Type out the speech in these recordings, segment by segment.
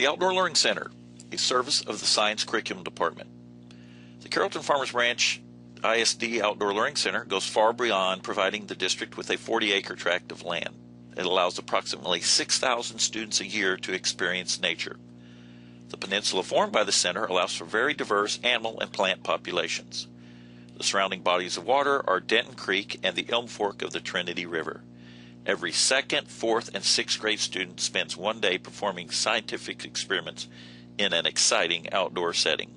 The Outdoor Learning Center, a service of the Science Curriculum Department. The Carrollton Farmers Branch ISD Outdoor Learning Center goes far beyond providing the district with a 40-acre tract of land. It allows approximately 6,000 students a year to experience nature. The peninsula formed by the center allows for very diverse animal and plant populations. The surrounding bodies of water are Denton Creek and the Elm Fork of the Trinity River. Every 2nd, 4th, and 6th grade student spends one day performing scientific experiments in an exciting outdoor setting.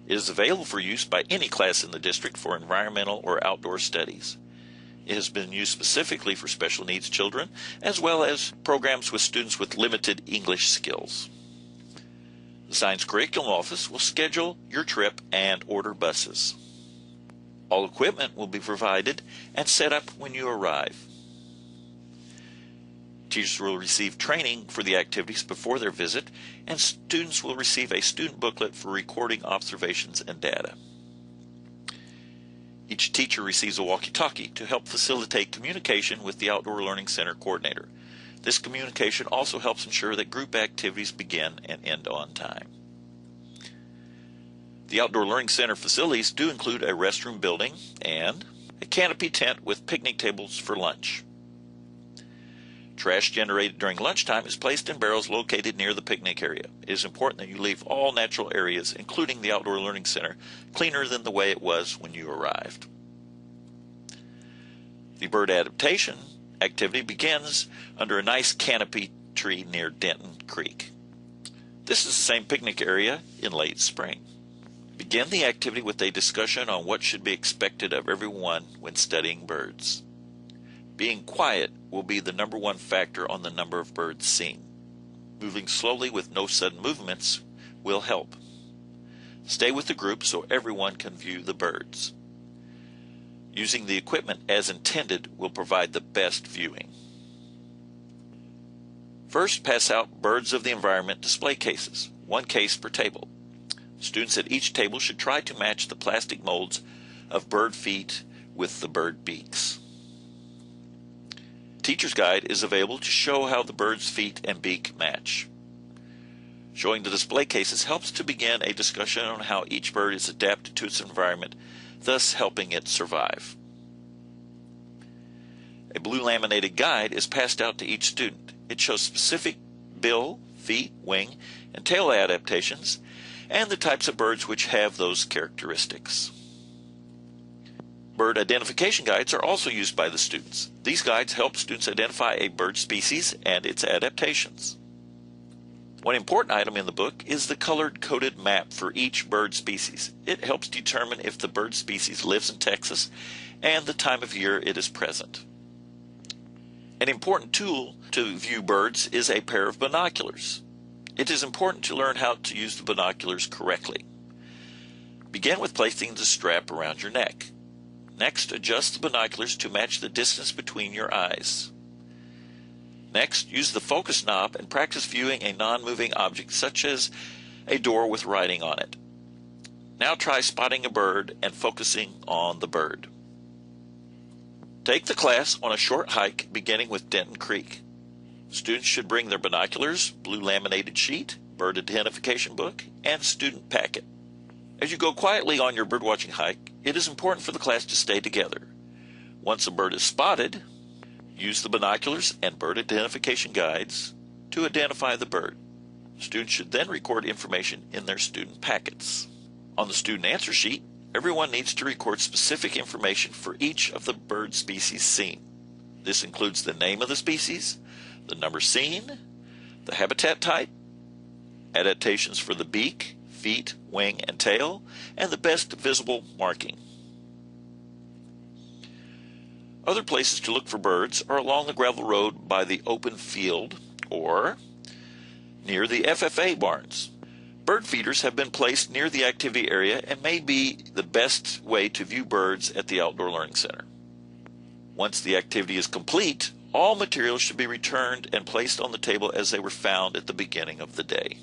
It is available for use by any class in the district for environmental or outdoor studies. It has been used specifically for special needs children, as well as programs with students with limited English skills. The Science Curriculum Office will schedule your trip and order buses. All equipment will be provided and set up when you arrive. Teachers will receive training for the activities before their visit, and students will receive a student booklet for recording observations and data. Each teacher receives a walkie-talkie to help facilitate communication with the Outdoor Learning Center coordinator. This communication also helps ensure that group activities begin and end on time. The Outdoor Learning Center facilities do include a restroom building and a canopy tent with picnic tables for lunch. Trash generated during lunchtime is placed in barrels located near the picnic area. It is important that you leave all natural areas, including the Outdoor Learning Center, cleaner than the way it was when you arrived. The bird adaptation activity begins under a nice canopy tree near Denton Creek. This is the same picnic area in late spring. Begin the activity with a discussion on what should be expected of everyone when studying birds. Being quiet will be the number one factor on the number of birds seen. Moving slowly with no sudden movements will help. Stay with the group so everyone can view the birds. Using the equipment as intended will provide the best viewing. First, pass out birds of the environment display cases, 1 case per table. Students at each table should try to match the plastic molds of bird feet with the bird beaks. Teacher's guide is available to show how the bird's feet and beak match. Showing the display cases helps to begin a discussion on how each bird is adapted to its environment, thus helping it survive. A blue laminated guide is passed out to each student. It shows specific bill, feet, wing, and tail adaptations, and the types of birds which have those characteristics. Bird identification guides are also used by the students. These guides help students identify a bird species and its adaptations. One important item in the book is the colored coded map for each bird species. It helps determine if the bird species lives in Texas and the time of year it is present. An important tool to view birds is a pair of binoculars. It is important to learn how to use the binoculars correctly. Begin with placing the strap around your neck. Next, adjust the binoculars to match the distance between your eyes. Next, use the focus knob and practice viewing a non-moving object such as a door with writing on it. Now try spotting a bird and focusing on the bird. Take the class on a short hike beginning with Denton Creek. Students should bring their binoculars, blue laminated sheet, bird identification book, and student packet. As you go quietly on your birdwatching hike, it is important for the class to stay together. Once a bird is spotted, use the binoculars and bird identification guides to identify the bird. Students should then record information in their student packets. On the student answer sheet, everyone needs to record specific information for each of the bird species seen. This includes the name of the species, the number seen, the habitat type, adaptations for the beak, feet, wing, and tail, and the best visible marking. Other places to look for birds are along the gravel road by the open field or near the FFA barns. Bird feeders have been placed near the activity area and may be the best way to view birds at the Outdoor Learning Center. Once the activity is complete, all materials should be returned and placed on the table as they were found at the beginning of the day.